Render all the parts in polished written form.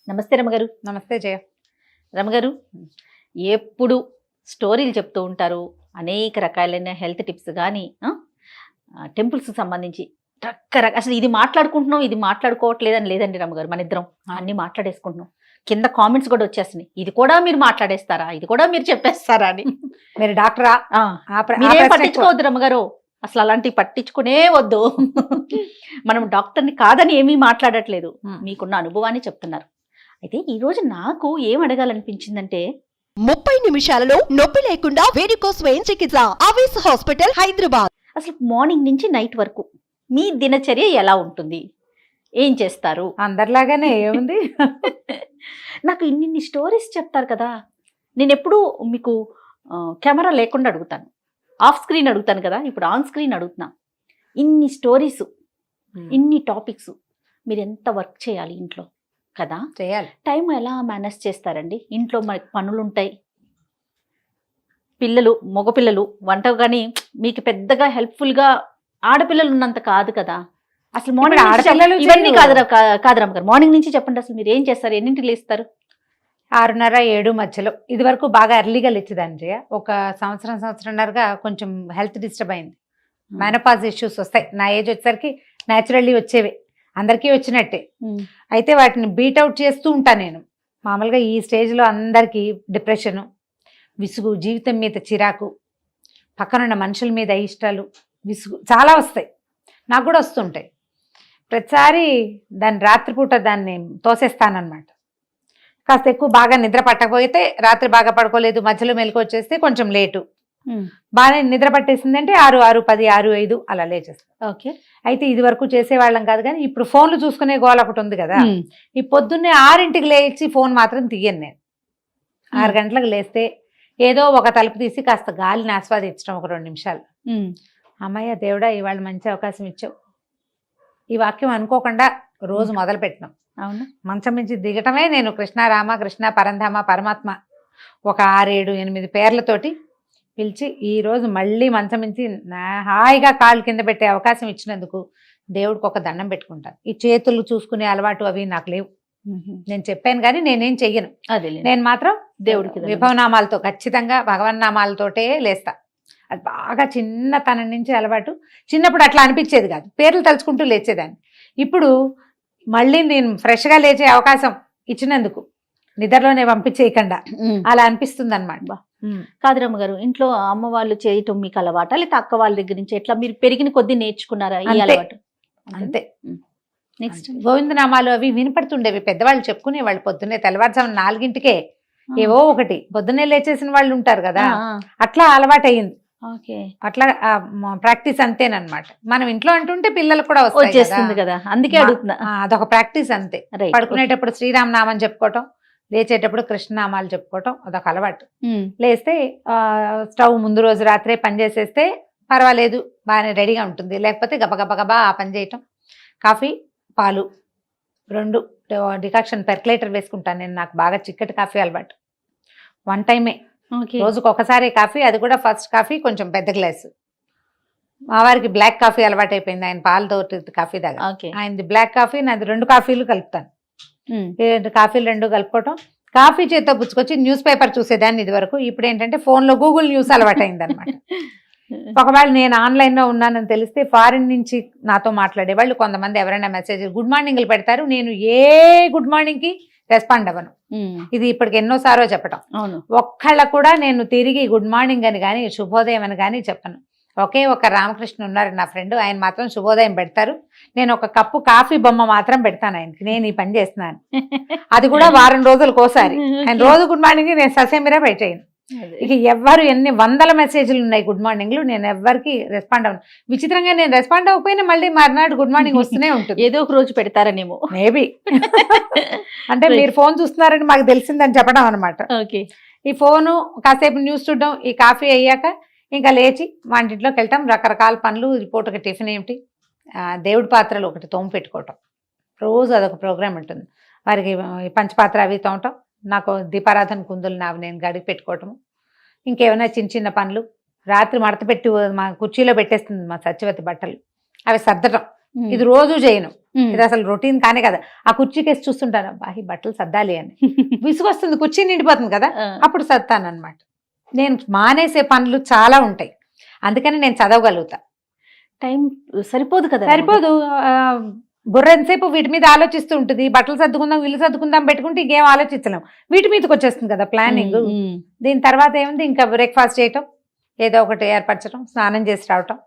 నమస్తే రమగారు. నమస్తే జయ. రమగారు, ఎప్పుడు స్టోరీలు చెప్తూ ఉంటారు. అనేక రకాలైన హెల్త్ టిప్స్ కానీ టెంపుల్స్ సంబంధించి రకరకాల, అసలు ఇది మాట్లాడుకుంటున్నాం ఇది మాట్లాడుకోవట్లేదని లేదండి రమగారు. మన ఇద్దరం అన్ని మాట్లాడేసుకుంటున్నాం. కింద కామెంట్స్ కూడా వచ్చేస్తున్నాయి, ఇది కూడా మీరు మాట్లాడేస్తారా, ఇది కూడా మీరు చెప్పేస్తారా అని. మీరు డాక్టరా? మీరేం పట్టించుకోవద్దు రమగారు, అసలు అలాంటివి పట్టించుకునే వద్దు. మనం డాక్టర్ని కాదని ఏమీ మాట్లాడట్లేదు, మీకున్న అనుభవాన్ని చెప్తున్నారు. అయితే ఈ రోజు నాకు ఏం అడగాలనిపించిందంటే, 30 నిమిషాలలో నొప్పి లేకుండా వేడికోస్ వెయిన్ చికిత్స ఆవేశ హాస్పిటల్ హైదరాబాద్. అసలు మార్నింగ్ నుంచి నైట్ వరకు మీ దినచర్య ఎలా ఉంటుంది, ఏం చేస్తారు? అందరిలాగానే ఏముంది. నాకు ఇన్ని స్టోరీస్ చెప్తారు కదా, నేను ఎప్పుడూ మీకు కెమెరా లేకుండా అడుగుతాను, ఆఫ్ స్క్రీన్ అడుగుతాను కదా, ఇప్పుడు ఆన్ స్క్రీన్ అడుగుతున్నా. ఇన్ని స్టోరీస్, ఇన్ని టాపిక్స్, మీరు ఎంత వర్క్ చేయాలి ఇంట్లో కదా, చేయాలి. టైం ఎలా మేనేజ్ చేస్తారండి? ఇంట్లో మనకి పనులు ఉంటాయి, పిల్లలు మగపిల్లలు, వంట కానీ మీకు పెద్దగా హెల్ప్ఫుల్గా ఆడపిల్లలు ఉన్నంత కాదు కదా. అసలు మార్నింగ్ ఆడపిల్లలు ఇవన్నీ కాదు రమ్మగారు, మార్నింగ్ నుంచి చెప్పండి, అసలు మీరు ఏం చేస్తారు, ఎన్నింటికి లేస్తారు? 6:30, 7 మధ్యలో. ఇది వరకు బాగా ఎర్లీగా లేచేదాన్ని జయ. ఒక సంవత్సరంన్నరగా కొంచెం హెల్త్ డిస్టర్బ్ అయింది. మెనోపాజ్ ఇష్యూస్ వస్తాయి. నా ఏజ్ వచ్చేసరికి న్యాచురల్లీ వచ్చేవి, అందరికీ వచ్చినట్టే. అయితే వాటిని బీట్అవుట్ చేస్తూ ఉంటాను నేను. మామూలుగా ఈ స్టేజ్లో అందరికీ డిప్రెషను, విసుగు, జీవితం మీద చిరాకు, పక్కనున్న మనుషుల మీద ఇష్టాలు, విసుగు చాలా వస్తాయి. నాకు కూడా వస్తుంటాయి. ప్రతిసారి దాన్ని రాత్రిపూట దాన్ని తోసేస్తానన్నమాట. కాస్త ఎక్కువ బాగా నిద్ర పట్టకపోతే, రాత్రి బాగా పడుకోలేదు, మధ్యలో మెలకు వచ్చేస్తే కొంచెం లేటు, బాగా నిద్ర పట్టేసిందంటే 6, 6:10, 6:05 అలా లేచేస్తాం. ఓకే. అయితే ఇది వరకు చేసేవాళ్ళం కాదు, కానీ ఇప్పుడు ఫోన్లు చూసుకునే గోల ఒకటి ఉంది కదా. ఈ పొద్దున్నే 6ంటికి లేచి ఫోన్ మాత్రం తీయను నేను. 6 గంటలకు లేస్తే ఏదో ఒక తలుపు తీసి కాస్త గాలిని ఆస్వాదించడం ఒక 2 నిమిషాలు. అమ్మయ్య దేవుడా, ఇవాళ మంచి అవకాశం ఇచ్చావు. ఈ వాక్యం అనుకోకుండా రోజు మొదలు పెట్టినాం. అవును, మంచం నుంచి దిగటమే నేను కృష్ణ, రామ, కృష్ణ, పరంధామ, పరమాత్మ ఒక 6, 7, 8 పేర్లతోటి పిలిచి ఈరోజు మళ్ళీ మంచం నుంచి హాయిగా కాళ్ళు కింద పెట్టే అవకాశం ఇచ్చినందుకు దేవుడికి ఒక దండం పెట్టుకుంటాను. ఈ చేతులు చూసుకునే అలవాటు అవి నాకు లేవు. నేను చెప్పాను కానీ నేనేం చెయ్యను. అదే, నేను మాత్రం దేవుడికి విభవనామాలతో, ఖచ్చితంగా భగవన్నామాలతోటే లేస్తా. అది బాగా చిన్నతనం నుంచి అలవాటు. చిన్నప్పుడు అట్లా అనిపించేది కాదు, పేర్లు తలుచుకుంటూ లేచేదాన్ని. ఇప్పుడు మళ్ళీ నేను ఫ్రెష్గా లేచే అవకాశం ఇచ్చినందుకు, నిద్రలోనే పంపించేయకుండా అలా అనిపిస్తుంది అనమాట. కాదు రమ్మగారు, ఇంట్లో అమ్మ వాళ్ళు చేయటం మీకు అలవాటా, లేకపోతే అక్క వాళ్ళ దగ్గర నుంచి ఎట్లా మీరు పెరిగిన కొద్దీ నేర్చుకున్నారా ఈ అలవాటు? అంతే. నెక్స్ట్ గోవిందనామాలు అవి వినపడుతుండేవి, పెద్దవాళ్ళు చెప్పుకునేవాళ్ళు. పొద్దున్నే తెల్లవారుజామున 4ంటికే ఏవో ఒకటి, పొద్దున్నే లేచేసిన వాళ్ళు ఉంటారు కదా, అట్లా అలవాటు అయ్యింది. అట్లా ప్రాక్టీస్ అంతేనమాట. మనం ఇంట్లో అంటుంటే పిల్లలకు కూడా వచ్చేస్తుంది కదా, అందుకే అడుగుతున్నా. అదొక ప్రాక్టీస్ అంతే. పడుకునేటప్పుడు శ్రీరామనామం చెప్పుకోవటం, లేచేటప్పుడు కృష్ణనామాలు చెప్పుకోవటం అదొక అలవాటు. లేస్తే స్టవ్ ముందు రోజు రాత్రే పని చేసేస్తే పర్వాలేదు, బాగానే రెడీగా ఉంటుంది. లేకపోతే గబగబా ఆ పని చేయటం. కాఫీ, పాలు 2 డికాక్షన్ పెర్క్యులేటర్ వేసుకుంటాను నేను. నాకు బాగా చిక్కటి కాఫీ అలవాటు. 1 టైమే, రోజుకు ఒకసారి కాఫీ, అది కూడా ఫస్ట్ కాఫీ కొంచెం పెద్ద గ్లాసు. మా వారికి బ్లాక్ కాఫీ అలవాటు అయిపోయింది, ఆయన పాలతో కాఫీ దాకా. ఆయనది బ్లాక్ కాఫీ, నాది 2 కాఫీలు కలుపుతాను. 2 కాఫీలు 2 కలుపుకోవటం. కాఫీ చేత్తో పుచ్చుకొచ్చి న్యూస్ పేపర్ చూసేదాన్ని ఇది వరకు. ఇప్పుడు ఏంటంటే ఫోన్లో గూగుల్ న్యూస్ అలవాటు అయింది అనమాట. ఒకవేళ నేను ఆన్లైన్లో ఉన్నానని తెలిస్తే ఫారిన్ నుంచి నాతో మాట్లాడేవాళ్ళు కొంతమంది ఎవరైనా మెసేజ్ గుడ్ మార్నింగ్లు పెడతారు. నేను ఏ గుడ్ మార్నింగ్కి రెస్పాండ్ అవ్వను. ఇది ఇప్పటికి ఎన్నోసారో చెప్పటం. ఒక్కళ్ళ కూడా నేను తిరిగి గుడ్ మార్నింగ్ అని కానీ శుభోదయం అని కానీ చెప్పను. ఒకే ఒక రామకృష్ణ ఉన్నారు నా ఫ్రెండ్, ఆయన మాత్రం శుభోదయం పెడతారు. నేను ఒక కప్పు కాఫీ బొమ్మ మాత్రం పెడతాను ఆయనకి, నేను ఈ పని చేస్తున్నాను. అది కూడా వారం రోజులకు ఒకసారి. ఆయన రోజు గుడ్ మార్నింగ్ నేను ససేమిరా పెట్టేయను. ఇక ఎవ్వరు ఎన్ని వందల మెసేజ్లు ఉన్నాయి గుడ్ మార్నింగ్లు, నేను ఎవ్వరికి రెస్పాండ్ అవ్వను. విచిత్రంగా నేను రెస్పాండ్ అవ్వకపోయినా మళ్ళీ మర్నాడు గుడ్ మార్నింగ్ వస్తూనే ఉంటుంది. ఏదో ఒక రోజు పెడతారనేమో, మేబీ. అంటే మీరు ఫోన్ చూస్తున్నారని మాకు తెలిసిందని చెప్పడం అనమాట. ఈ ఫోను, కాసేపు న్యూస్ చూడడం, ఈ కాఫీ అయ్యాక ఇంకా లేచి వంటింట్లోకి వెళ్తాం. రకరకాల పనులు, రిపోర్ట్కి టిఫిన్ ఏమిటి, దేవుడి పాత్రలు ఒకటి తోము పెట్టుకోవటం. రోజు అదొక ప్రోగ్రామ్ ఉంటుంది. వారికి పంచపాత్ర అవి తోమటం, నాకు దీపారాధన కుందులు నావి నేను గడికి పెట్టుకోవటము. ఇంకేమైనా చిన్న చిన్న పనులు, రాత్రి మడత పెట్టి మా కుర్చీలో పెట్టేస్తుంది మా సత్యవతి బట్టలు, అవి సర్దటం. ఇది రోజు చేయను. ఇది అసలు రొటీన్ కానే కదా. ఆ కుర్చీకేసి చూస్తుంటాను, అబ్బా ఈ బట్టలు సర్దాలి అని. విసుగొస్తుంది, కుర్చీ నిండిపోతుంది కదా, అప్పుడు సర్తాను అనమాట. నేను మానేసే పనులు చాలా ఉంటాయి, అందుకని నేను చదవగలుగుతా. టైం సరిపోదు కదా. సరిపోదు, బుర్ర ఎంతసేపు వీటి మీద ఆలోచిస్తూ ఉంటుంది. బట్టలు సర్దుకుందాం, ఇల్లు సర్దుకుందాం పెట్టుకుంటే ఇంకేం ఆలోచించలేం, వీటి మీదకి వచ్చేస్తుంది కదా ప్లానింగ్. దీని తర్వాత ఏముంది, ఇంకా బ్రేక్ఫాస్ట్ చేయటం, ఏదో ఒకటి ఏర్పరచడం, స్నానం చేసి రావటం,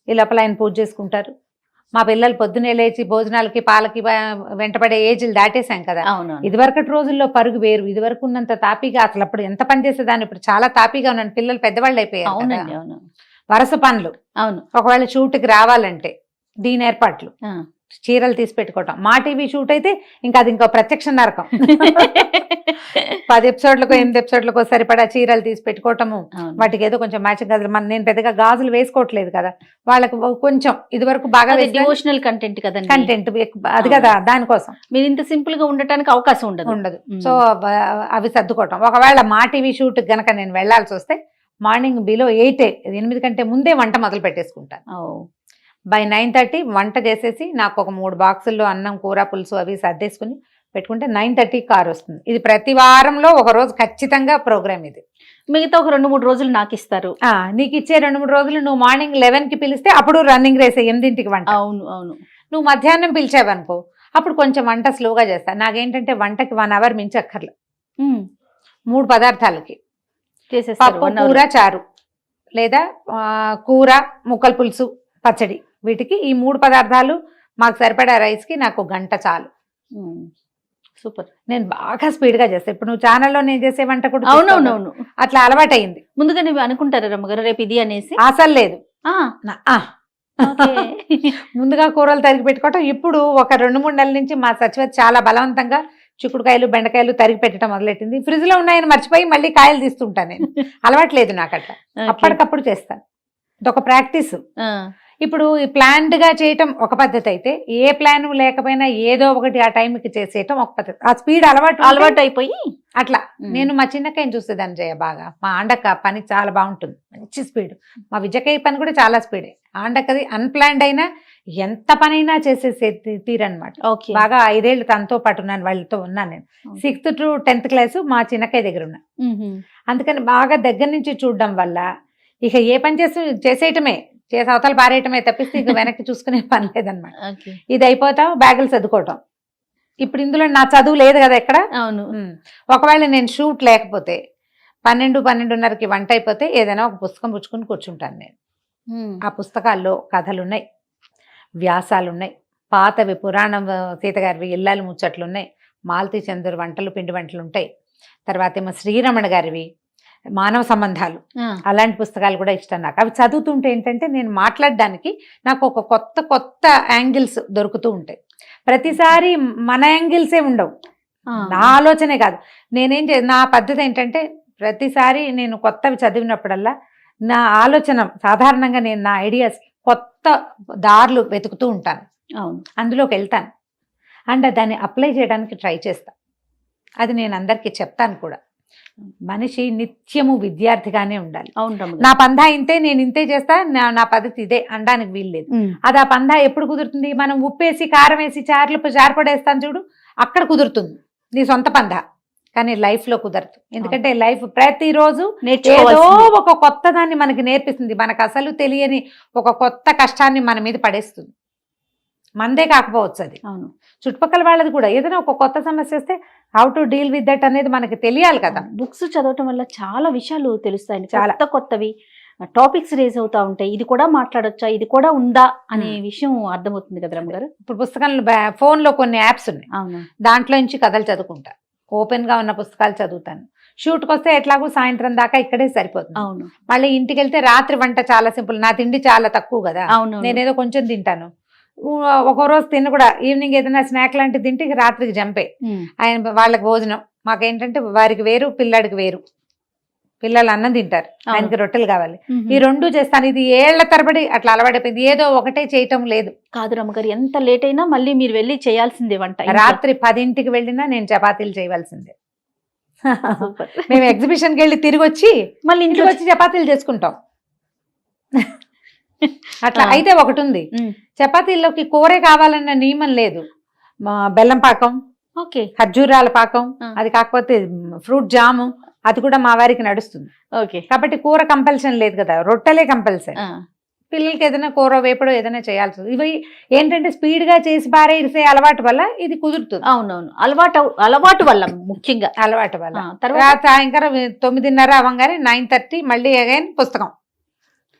ఈ లోపల ఆయన పూజ చేసుకుంటారు. మా పిల్లలు పొద్దునే లేచి భోజనాలకి పాలకి వెంటపడే ఏజ్లు దాటేశాం కదా. ఇదివరకటి రోజుల్లో పరుగు వేరు, ఇదివరకు ఉన్నంత తాపీగా అసలు అప్పుడు ఎంత పని చేసేదాన్ని, ఇప్పుడు చాలా తాపీగా ఉన్నాను. పిల్లలు పెద్దవాళ్ళు అయిపోయారు, వరుస పనులు. అవును, ఒకవేళ షూట్కి రావాలంటే దీని ఏర్పాట్లు, చీరలు తీసి పెట్టుకోవటం. మా టీవీ షూట్ అయితే ఇంకా అది ఇంకో ప్రత్యక్ష నరకం. 10 ఎపిసోడ్లకు 8 ఎపిసోడ్లకు సరిపడా చీరలు తీసి పెట్టుకోవటము, వాటికి ఏదో కొంచెం మ్యాచింగ్ గాజులు. నేను పెద్దగా గాజులు వేసుకోవట్లేదు కదా, వాళ్ళకి కొంచెం ఇది వరకు బాగా డివోషనల్ కంటెంట్ కదా, కంటెంట్ అది కదా, దానికోసం మీరు ఇంత సింపుల్ గా ఉండటానికి అవకాశం ఉండదు. సో అవి సర్దుకోవటం. ఒకవేళ మా టీవీ షూట్ గనక నేను వెళ్లాల్సి వస్తే మార్నింగ్ బిలో 8 కంటే ముందే వంట మొదలు పెట్టేసుకుంటాను. బై 9:30 వంట చేసేసి నాకు ఒక 3 బాక్సుల్లో అన్నం, కూర, పులుసు అవి సర్దేసుకుని పెట్టుకుంటే 9:30 కార్ వస్తుంది. ఇది ప్రతి వారంలో ఒక రోజు ఖచ్చితంగా ప్రోగ్రామ్. ఇది మిగతా ఒక 2-3 రోజులు నాకు ఇస్తారు. నీకు ఇచ్చే 2-3 రోజులు నువ్వు మార్నింగ్ 11కి పిలిస్తే అప్పుడు రన్నింగ్ రేసే 8ంటికి వంట. అవును. నువ్వు మధ్యాహ్నం పిలిచావనుకో అప్పుడు కొంచెం వంట స్లోగా చేస్తా. నాకేంటంటే వంటకి 1 అవర్ మించి అక్కర్లే. 3 పదార్థాలకి పప్పు, కూర, చారు, లేదా కూర, ముక్కల పులుసు, పచ్చడి, వీటికి ఈ 3 పదార్థాలు మాకు సరిపడా రైస్కి నాకు 1 గంట చాలు. సూపర్. నేను బాగా స్పీడ్గా చేస్తాను. ఇప్పుడు నువ్వు ఛానల్లో నేను చేసే వంట కూడా అవునవునవును అట్లా అలవాటైంది. ముందుగా నువ్వు అనుకుంటారా రమ్మగారు రేపు ఇది అనేసి? అసలు లేదు. ముందుగా కూరలు తరిగి పెట్టుకోవటం. ఇప్పుడు ఒక 2-3 నెలల నుంచి మా సచివతి చాలా బలవంతంగా చిక్కుడుకాయలు, బెండకాయలు తరిగి పెట్టడం మొదలెట్టింది. ఫ్రిడ్జ్ లో ఉన్నాయని మర్చిపోయి మళ్ళీ కాయలు తీస్తుంటాను. నేను అలవాట్లేదు నాకు అట్లా, అప్పటికప్పుడు చేస్తాను. ఇదొక ప్రాక్టీస్. ఇప్పుడు ఈ ప్లాన్డ్ గా చేయటం ఒక పద్ధతి అయితే, ఏ ప్లాన్ లేకపోయినా ఏదో ఒకటి ఆ టైంకి చేసేయటం ఒక పద్ధతి. ఆ స్పీడ్ అలవాటు అయిపోయి అట్లా. నేను మా చిన్నకాయని చూసేదాన్ని జయ బాగా. మా ఆండక్క పని చాలా బాగుంటుంది, మంచి స్పీడ్. మా విజయకాయ పని కూడా చాలా స్పీడే. ఆండక్కది అన్ప్లాన్డ్ అయినా ఎంత పనైనా చేసేసే తీరనమాట. బాగా 5 ఏళ్ళు తనతో పాటు ఉన్నాను, వాళ్ళతో ఉన్నాను నేను. 6th to 10th క్లాస్ మా చిన్నకాయ దగ్గర ఉన్నా. అందుకని బాగా దగ్గర నుంచి చూడడం వల్ల ఇక ఏ పని చేసేయటమే, చేసి అవతల పారేయటమే తప్పిస్తే ఇక వెనక్కి చూసుకునే పని లేదనమాట. ఇది అయిపోతాం, బ్యాగులు చదువుకోవటం. ఇప్పుడు ఇందులో నా చదువు లేదు కదా ఎక్కడ. అవును. ఒకవేళ నేను షూట్ లేకపోతే 12-12:30కి వంట అయిపోతే ఏదైనా ఒక పుస్తకం పుచ్చుకుని కూర్చుంటాను నేను. ఆ పుస్తకాల్లో కథలున్నాయి, వ్యాసాలున్నాయి, పాతవి పురాణం, సీతగారివి ఇల్లాలు ముచ్చట్లున్నాయి, మాలతీ చంద్ర వంటలు, పిండి వంటలు ఉంటాయి. తర్వాత ఏమో శ్రీరమణ గారివి మానవ సంబంధాలు, అలాంటి పుస్తకాలు కూడా ఇష్టం నాకు. అవి చదువుతుంటే ఏంటంటే నేను మాట్లాడడానికి నాకు ఒక కొత్త యాంగిల్స్ దొరుకుతూ ఉంటాయి. ప్రతిసారి మన యాంగిల్సే ఉండవు, నా ఆలోచనే కాదు. నా పద్ధతి ఏంటంటే ప్రతిసారి నేను కొత్తవి చదివినప్పుడల్లా నా ఆలోచన సాధారణంగా నేను నా ఐడియాస్ కొత్త దారులు వెతుకుతూ ఉంటాను, అందులోకి వెళ్తాను అండ్ దాన్ని అప్లై చేయడానికి ట్రై చేస్తాను. అది నేను అందరికీ చెప్తాను కూడా. మనిషి నిత్యము విద్యార్థిగానే ఉండాలి. నా పందా ఇంతే, నేను ఇంతే చేస్తా, నా పద్ధతి ఇదే అనడానికి వీల్లేదు. అది ఆ పందా ఎప్పుడు కుదురుతుంది? మనం ఉప్పేసి కారం వేసి చారపడేస్తాను చూడు, అక్కడ కుదురుతుంది నీ సొంత పందా. కానీ లైఫ్ లో కుదరదు. ఎందుకంటే లైఫ్ ప్రతిరోజు ఏదో ఒక కొత్త దాన్ని మనకి నేర్పిస్తుంది. మనకు అసలు తెలియని ఒక కొత్త కష్టాన్ని మన మీద పడేస్తుంది. మందే కాకపోవచ్చు అది, అవును, చుట్టుపక్కల వాళ్ళది కూడా. ఏదైనా ఒక కొత్త సమస్య వస్తే how to deal with that అనేది మనకి తెలియాలి కదా. బుక్స్ చదవటం వల్ల చాలా విషయాలు తెలుస్తాయి, చాలా కొత్తవి టాపిక్స్ రేజ్ అవుతా ఉంటాయి. ఇది కూడా మాట్లాడొచ్చా, ఇది కూడా ఉందా అనే విషయం అర్థమవుతుంది కదా రమ్మ గారు. ఇప్పుడు పుస్తకంలో ఫోన్ లో కొన్ని యాప్స్ ఉన్నాయి, అవును, దాంట్లో నుంచి కథలు చదువుకుంటా. ఓపెన్ గా ఉన్న పుస్తకాలు చదువుతాను. షూట్కి వస్తే ఎట్లాగూ సాయంత్రం దాకా ఇక్కడే సరిపోతుంది. అవును, మళ్ళీ ఇంటికి వెళ్తే రాత్రి వంట చాలా సింపుల్. నా తిండి చాలా తక్కువ కదా, అవును, నేనేదో కొంచెం తింటాను. ఒక రోజు తిన్న కూడా ఈవినింగ్ ఏదైనా స్నాక్ లాంటివి తింటే రాత్రికి జంపే. ఆయన వాళ్ళకి భోజనం, మాకేంటంటే వారికి వేరు, పిల్లాడికి వేరు. పిల్లలు అన్నం తింటారు, ఆయనకి రొట్టెలు కావాలి. ఈ 2 చేస్తాను. ఇది ఏళ్ల తరబడి అట్లా అలవాటైపోయింది. ఏదో ఒకటే చేయటం లేదు. కాదు రమ్మగారు, ఎంత లేట్ అయినా మళ్ళీ మీరు వెళ్ళి చేయాల్సిందే వంట. రాత్రి 10ంటికి వెళ్ళినా నేను చపాతీలు చేయవలసిందే. మేము ఎగ్జిబిషన్కి వెళ్ళి తిరిగి వచ్చి మళ్ళీ ఇంటికి వచ్చి చపాతీలు చేసుకుంటాం. అట్లా అయితే ఒకటి ఉంది, చపాతీల్లోకి కూరే కావాలన్న నియమం లేదు. బెల్లం పాకం, ఓకే, ఖర్జూరాల పాకం, అది కాకపోతే ఫ్రూట్ జాము, అది కూడా మా వారికి నడుస్తుంది. ఓకే, కాబట్టి కూర కంపల్షన్ లేదు కదా, రొట్టెలే కంపల్సరీ. పిల్లలకి ఏదైనా కూర వేపడో ఏదైనా చేయాల్సి ఉంది. ఇవి ఏంటంటే స్పీడ్ గా చేసి పారేసే అలవాటు వల్ల ఇది కుదురుతుంది. అవునవును, అలవాటు వల్ల, ముఖ్యంగా అలవాటు వల్ల. తర్వాత సాయంకాలం 9:30 అవ్వగానే 9:30 మళ్ళీ అగైన్ పుస్తకం.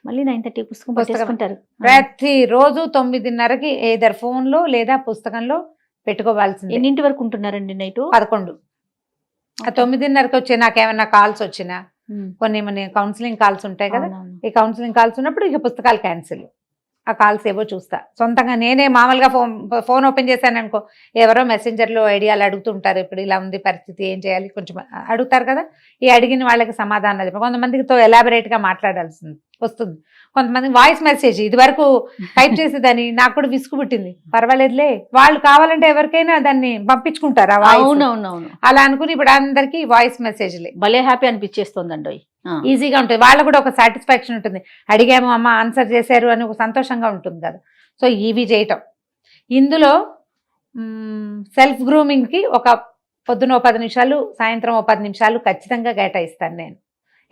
మళ్ళీ 9:30 పుస్తకం పట్టేసుకుంటారు. ప్రతి రోజు 9:30కి ఏదర్ ఫోన్ లో లేదా పుస్తకంలో పెట్టుకోవాల్సింది. ఎన్నింటి వరకు ఉంటున్నారండి నైట్? 11. ఆ 9:30కి వచ్చే నాకేమన్నా కాల్స్ వచ్చినా, కొన్ని కౌన్సిలింగ్ కాల్స్ ఉంటాయి కదా, ఈ కౌన్సిలింగ్ కాల్స్ ఉన్నప్పుడు ఇక పుస్తకాలు క్యాన్సిల్. ఆ కాల్స్ ఏవో చూస్తా సొంతంగా. నేనే మామూలుగా ఫోన్ ఓపెన్ చేశాను అనుకో, ఎవరో మెసెంజర్లో ఐడియాలు అడుగుతుంటారు, ఇప్పుడు ఇలా ఉంది పరిస్థితి, ఏం చేయాలి, కొంచెం అడుగుతారు కదా. ఈ అడిగిన వాళ్ళకి సమాధానం చెప్పి కొంతమందితో ఎలాబరేట్గా మాట్లాడాల్సి వస్తుంది. కొంతమంది వాయిస్ మెసేజ్ ఇది వరకు టైప్ చేసేదాన్ని, నాకు కూడా విసుగు పుట్టింది. పర్వాలేదులే, వాళ్ళు కావాలంటే ఎవరికైనా దాన్ని పంపించుకుంటారు. అవునవునవును, అలా అనుకుని ఇప్పుడు అందరికి వాయిస్ మెసేజ్లే. భలే హ్యాపీ అనిపించేస్తుందండి, ఈజీగా ఉంటుంది. వాళ్ళకు కూడా ఒక సాటిస్ఫాక్షన్ ఉంటుంది, అడిగాము అమ్మ ఆన్సర్ చేశారు అని ఒక సంతోషంగా ఉంటుంది కదా. సో ఇవి చేయటం. ఇందులో సెల్ఫ్ గ్రూమింగ్కి ఒక పొద్దున 10 నిమిషాలు, సాయంత్రం 10 నిమిషాలు ఖచ్చితంగా కేటాయిస్తాను నేను.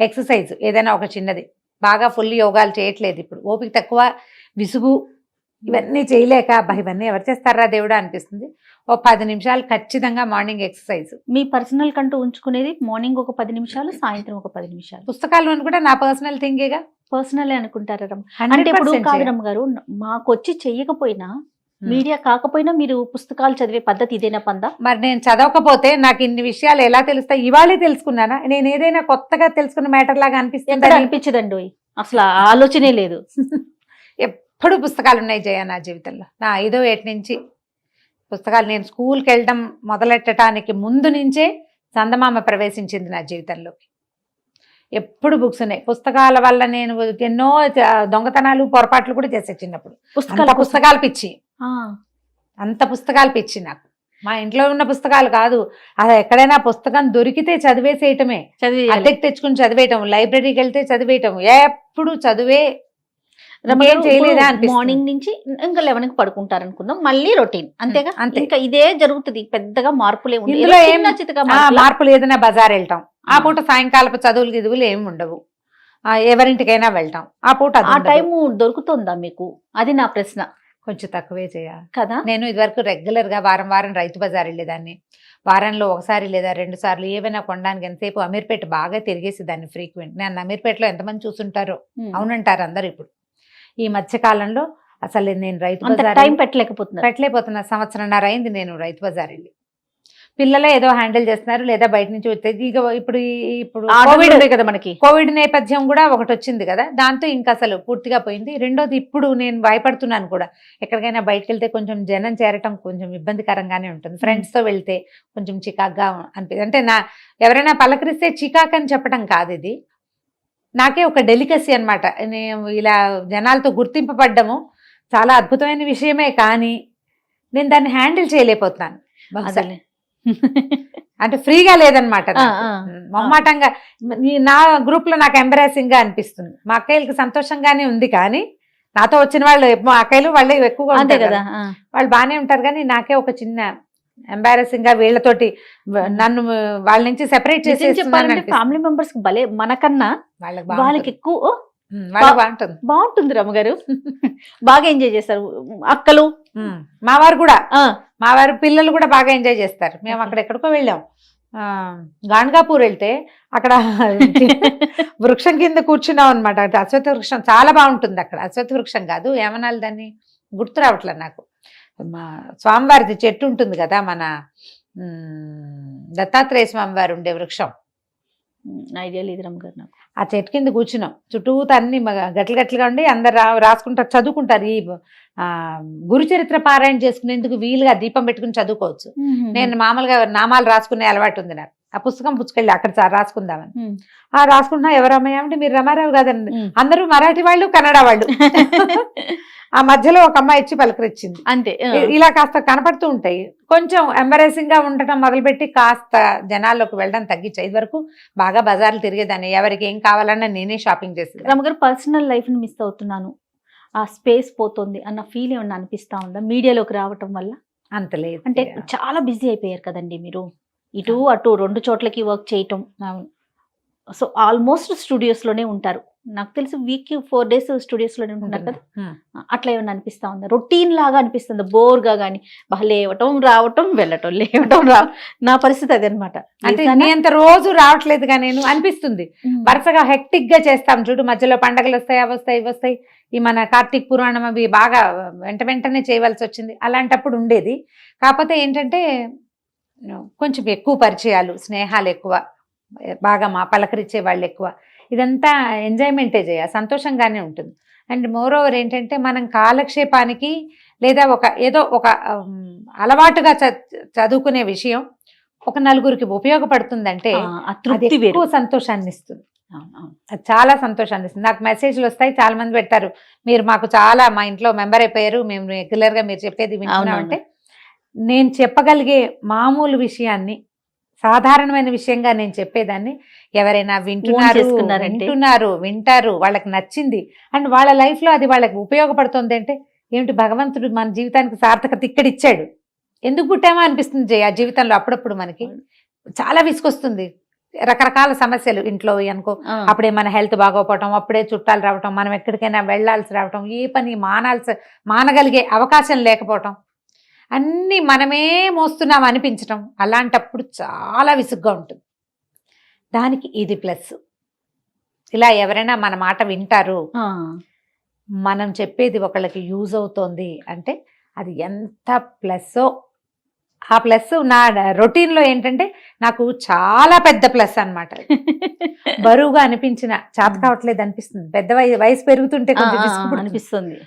ఎక్సర్సైజ్ ఏదైనా ఒక చిన్నది. బాగా ఫుల్ యోగాలు చేయట్లేదు ఇప్పుడు, ఓపిక తక్కువ, విసుగు, ఇవన్నీ చేయలేక ఇవన్నీ ఎవరు చేస్తారా దేవుడా అనిపిస్తుంది. 10 నిమిషాలు ఖచ్చితంగా మార్నింగ్ ఎక్సర్సైజ్. మీ పర్సనల్ కంటూ ఉంచుకునేది మార్నింగ్ ఒక 10 నిమిషాలు, సాయంత్రం ఒక 10 నిమిషాలు. పుస్తకాలు అని కూడా నా పర్సనల్ థింగేగా. పర్సనల్ అనుకుంటారా రమ్మ? అంటే ఇప్పుడు కాదు రమ్మ గారు, మాకు వచ్చి చెయ్యకపోయినా, మీడియా కాకపోయినా మీరు పుస్తకాలు చదివే పద్ధతి ఇదేనా పందా? మరి నేను చదవకపోతే నాకు ఇన్ని విషయాలు ఎలా తెలుస్తాయి? ఇవాళే తెలుసుకున్నానా? నేను ఏదైనా కొత్తగా తెలుసుకున్న మ్యాటర్ లాగా అనిపించదండి, అసలు ఆలోచనే లేదు. ఎప్పుడు పుస్తకాలు ఉన్నాయి జయ నా జీవితంలో. నా 5వ ఏట నుంచి పుస్తకాలు. నేను స్కూల్కి వెళ్ళడం మొదలెట్టడానికి ముందు నుంచే చందమామ ప్రవేశించింది నా జీవితంలోకి. ఎప్పుడు బుక్స్ ఉన్నాయి. పుస్తకాల వల్ల నేను ఎన్నో దొంగతనాలు, పొరపాట్లు కూడా చేసే చిన్నప్పుడు. పుస్తకాలు పిచ్చి, అంత పుస్తకాలు పిచ్చి నాకు. మా ఇంట్లో ఉన్న పుస్తకాలు కాదు, అది ఎక్కడైనా పుస్తకం దొరికితే చదివేసేయటమే, అద్దెకి తెచ్చుకుని చదివేయటం, లైబ్రరీకి వెళ్తే చదివేయటం, ఎప్పుడు చదివే. మార్నింగ్ నుంచి ఇంకా 11కి పడుకుంటారు అనుకుందాం, మళ్ళీ రొటీన్ అంతేగా, అంతే. ఇంకా ఇదే జరుగుతుంది, పెద్దగా మార్పులే మార్పులు. ఏదైనా బజార్ వెళ్ళటం, ఆ పూట సాయంకాలపు చదువులు గిదువులు ఏమి ఉండవు, ఎవరింటికైనా వెళ్తాం, ఆ పూట ఆ టైము దొరుకుతుందా మీకు? అది నా ప్రశ్న. కొంచెం తక్కువే చేయాలి కదా. నేను ఇదివరకు రెగ్యులర్ గా వారం రైతు బజార్ వెళ్ళేదాన్ని. వారంలో ఒకసారి లేదా 2 సార్లు ఏవైనా కొనడానికి. ఎంతసేపు అమీర్పేట బాగా తిరిగేసేదాన్ని ఫ్రీక్వెంట్. నేను అమీర్పేటలో ఎంతమంది చూసుంటారో, అవునంటారు అందరు. ఇప్పుడు ఈ మధ్యకాలంలో అసలు నేను రైతు బజార్ టైం పెట్టలేకపోతున్నా. 1.5 సంవత్సరంన్నర అయింది నేను రైతు బజార్ వెళ్ళి. పిల్లలే ఏదో హ్యాండిల్ చేస్తున్నారు, లేదా బయట నుంచి వచ్చేది. ఇక ఇప్పుడు కదా మనకి కోవిడ్ నేపథ్యం కూడా ఒకటి వచ్చింది కదా, దాంతో ఇంకా అసలు పూర్తిగా పోయింది. రెండోది, ఇప్పుడు నేను భయపడుతున్నాను కూడా. ఎక్కడికైనా బయటకు వెళ్తే కొంచెం జనం చేరటం కొంచెం ఇబ్బందికరంగానే ఉంటుంది. ఫ్రెండ్స్తో వెళ్తే కొంచెం చికాక్గా అనిపిస్తుంది. అంటే ఎవరైనా పలకరిస్తే చికాక్ అని చెప్పడం కాదు, ఇది నాకే ఒక డెలికసీ అనమాట. నేను ఇలా జనాలతో గుర్తింపబడ్డము చాలా అద్భుతమైన విషయమే, కానీ నేను దాన్ని హ్యాండిల్ చేయలేకపోతున్నాను. అంటే ఫ్రీగా లేదనమాట, మొహమాటంగా. నా గ్రూప్ లో నాకు ఎంబరాసింగ్ గా అనిపిస్తుంది. మా అక్కయ్యలకి సంతోషంగానే ఉంది, కానీ నాతో వచ్చిన వాళ్ళు మా అక్కయ్యలు వాళ్ళే ఎక్కువగా ఉంటారు కదా, వాళ్ళు బాగానే ఉంటారు. కానీ నాకే ఒక చిన్న ఎంబారసింగ్ గా వీళ్ళతోటి నన్ను వాళ్ళ నుంచి సెపరేట్ చేసి. ఫ్యామిలీ మెంబర్స్ భలే మనకన్నా వాళ్ళకి ఎక్కువ బాగుంటుంది రమ్మగారు. బాగా ఎంజాయ్ చేస్తారు అక్కలు. మా వారు కూడా, మా వారి పిల్లలు కూడా బాగా ఎంజాయ్ చేస్తారు. మేము అక్కడ ఎక్కడికో వెళ్ళాం, గాన్గాపూర్ వెళ్తే అక్కడ వృక్షం కింద కూర్చున్నాం అనమాట. అశ్వత్థ వృక్షం చాలా బాగుంటుంది అక్కడ. అశ్వత్థ వృక్షం కాదు, ఏమనాలి దాన్ని, గుర్తు రావట్లేదు నాకు. మా స్వామివారిది చెట్టు ఉంటుంది కదా, మన దత్తాత్రేయ స్వామివారు ఉండే వృక్షం. ఐడియా లేదు రమ్మగారు నాకు. ఆ చెట్టు కింద కూర్చున్నాం, చుట్టూతా అన్ని గట్లుగా ఉండి అందరు రాసుకుంటారు, చదువుకుంటారు. ఈ గురుచరిత్ర పారాయణ చేసుకునేందుకు వీలుగా దీపం పెట్టుకుని చదువుకోవచ్చు. నేను మామూలుగా నామాలు రాసుకునే అలవాటు ఉంది నాకు. ఆ పుస్తకం పుచ్చుకెళ్ళి అక్కడ రాసుకుందామని రాసుకుంటున్నా. ఎవరమ్మయ్య అంటే, మీరు రమారావు కాదండి, అందరూ మరాఠీ వాళ్ళు, కన్నడ వాళ్ళు. ఆ మధ్యలో ఒక అమ్మాయి ఇచ్చి పలకరించింది అంతే. ఇలా కాస్త కనపడుతూ ఉంటాయి. కొంచెం ఎంబరేసింగ్ గా ఉండటం మొదలుపెట్టి కాస్త జనాల్లోకి వెళ్ళడం తగ్గించాయి. ఇది వరకు బాగా బజార్లు తిరిగేదాన్ని, ఎవరికి ఏం కావాలన్నా నేనే షాపింగ్ చేసేది. రమ్మగారు, పర్సనల్ లైఫ్ ని మిస్ అవుతున్నాను ఆ స్పేస్ పోతుంది అన్న ఫీల్ ఏమన్నా అనిపిస్తా ఉందా మీడియాలోకి రావటం వల్ల? అంత లేదు అంటే చాలా బిజీ అయిపోయారు కదండి మీరు, ఇటు అటు 2 చోట్లకి వర్క్ చేయటం. అవును. సో ఆల్మోస్ట్ స్టూడియోస్ లోనే ఉంటారు, నాకు తెలిసి వీక్ 4 days స్టూడియోస్ లోనే ఉంటున్నారు కదా. అట్లా ఏమన్నా అనిపిస్తా ఉందా, రొటీన్ లాగా అనిపిస్తుందా, బోర్గా కానీ లేవటం రావటం వెళ్ళటం లేవటం నా పరిస్థితి అదే అనమాట. అంటే అంత రోజు రావట్లేదుగా, నేను అనిపిస్తుంది వరుసగా హెక్టిక్ గా చేస్తాం చూడు, మధ్యలో పండగలు వస్తాయి, అవి వస్తాయి, ఇవి వస్తాయి, ఈ మన కార్తీక పురాణం అవి బాగా వెంటనే చేయవలసి వచ్చింది. అలాంటప్పుడు ఉండేది. కాకపోతే ఏంటంటే కొంచెం ఎక్కువ పరిచయాలు, స్నేహాలు ఎక్కువ, బాగా మా పలకరించే వాళ్ళు ఎక్కువ, ఇదంతా ఎంజాయ్మెంటే సంతోషంగానే ఉంటుంది. అండ్ మోర్ ఓవర్ ఏంటంటే మనం కాలక్షేపానికి లేదా ఏదో ఒక అలవాటుగా చదువుకునే విషయం ఒక నలుగురికి ఉపయోగపడుతుందంటే అది ఎక్కువ సంతోషాన్ని ఇస్తుంది. అది చాలా సంతోషాన్ని ఇస్తుంది. నాకు మెసేజ్లు వస్తాయి, చాలా మంది పెడతారు, మీరు మాకు చాలా మా ఇంట్లో మెంబర్ అయిపోయారు, మేము రెగ్యులర్ గా మీరు చెప్పేది వింటున్నామంటే, నేను చెప్పగలిగే మామూలు విషయాన్ని సాధారణమైన విషయంగా నేను చెప్పేదాన్ని ఎవరైనా వింటారు, వాళ్ళకి నచ్చింది అండ్ వాళ్ళ లైఫ్ లో అది వాళ్ళకి ఉపయోగపడుతుంది అంటే, ఏమిటి భగవంతుడు మన జీవితానికి సార్థకత ఇక్కడ ఇచ్చాడు, ఎందుకు పుట్టామో అనిపిస్తుంది జయ. జీవితంలో అప్పుడప్పుడు మనకి చాలా విసుకొస్తుంది, రకరకాల సమస్యలు ఇంట్లో అనుకో, అప్పుడే మన హెల్త్ బాగోపోవటం, అప్పుడే చుట్టాలు రావటం, మనం ఎక్కడికైనా వెళ్లాల్సి రావటం, ఏ పని మానగలిగే అవకాశం లేకపోవటం, అన్నీ మనమే మోస్తున్నాం అనిపించటం, అలాంటప్పుడు చాలా విసుగ్గా ఉంటుంది. దానికి ఇది ప్లస్. ఇలా ఎవరైనా మన మాట వింటారు, మనం చెప్పేది ఒకళ్ళకి యూజ్ అవుతోంది అంటే అది ఎంత ప్లస్సో. ఆ ప్లస్ నా రొటీన్లో ఏంటంటే నాకు చాలా పెద్ద ప్లస్ అన్నమాట. బరువుగా అనిపించిన చేత కావట్లేదు అనిపిస్తుంది, పెద్ద వయసు పెరుగుతుంటే కొంచెం అనిపిస్తుంది.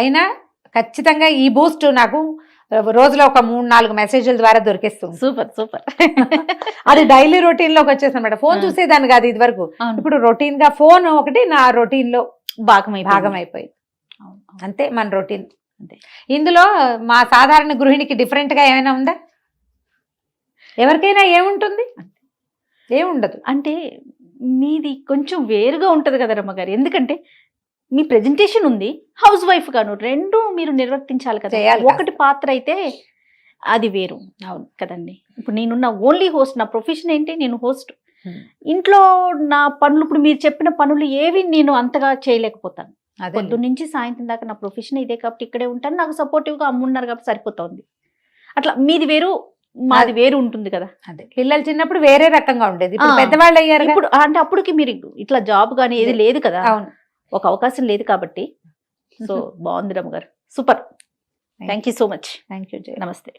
అయినా ఖచ్చితంగా ఈ బూస్ట్ నాకు రోజులో ఒక 3-4 మెసేజ్ల ద్వారా దొరికేస్తుంది. సూపర్. అది డైలీ రొటీన్ లోకి వచ్చేసి అనమాట. ఫోన్ చూసేదాన్ని కాదు ఇది వరకు, ఇప్పుడు రొటీన్ గా ఫోన్ ఒకటి నా రొటీన్ లో భాగం అయిపోయింది. అంతే మన రొటీన్. అంతే. ఇందులో మా సాధారణ గృహిణికి డిఫరెంట్ గా ఏమైనా ఉందా? ఎవరికైనా ఏముంటుంది? ఏముండదు. అంటే మీది కొంచెం వేరుగా ఉంటది కదా రమ్మగారు, ఎందుకంటే మీ ప్రెజెంటేషన్ ఉంది, హౌస్ వైఫ్ గాను రెండు మీరు నిర్వర్తించాలి కదా. ఒకటి పాత్ర అయితే అది వేరు. అవును కదండి. ఇప్పుడు నేనున్న ఓన్లీ హోస్ట్, నా ప్రొఫెషన్ ఏంటి, నేను హోస్ట్. ఇంట్లో నా పనులు, ఇప్పుడు మీరు చెప్పిన పనులు ఏవి నేను అంతగా చేయలేకపోతాను. పొద్దున్న నుంచి సాయంత్రం దాకా నా ప్రొఫెషన్ ఇదే కాబట్టి ఇక్కడే ఉంటాను, నాకు సపోర్టివ్ గా అమ్మున్నారు కాబట్టి సరిపోతుంది. అట్లా మీది వేరు, మాది వేరు ఉంటుంది కదా. అదే పిల్లలు చిన్నప్పుడు వేరే రకంగా ఉండేది, పెద్దవాళ్ళు అయ్యారు ఇప్పుడు. అంటే అప్పటికి మీరు ఇట్లా జాబ్ కానీ ఏది లేదు కదా, ఒక అవకాశం లేదు కాబట్టి. సో బాగుంది రమ్మ గారు, super. Thank you so much. Thank you. నమస్తే.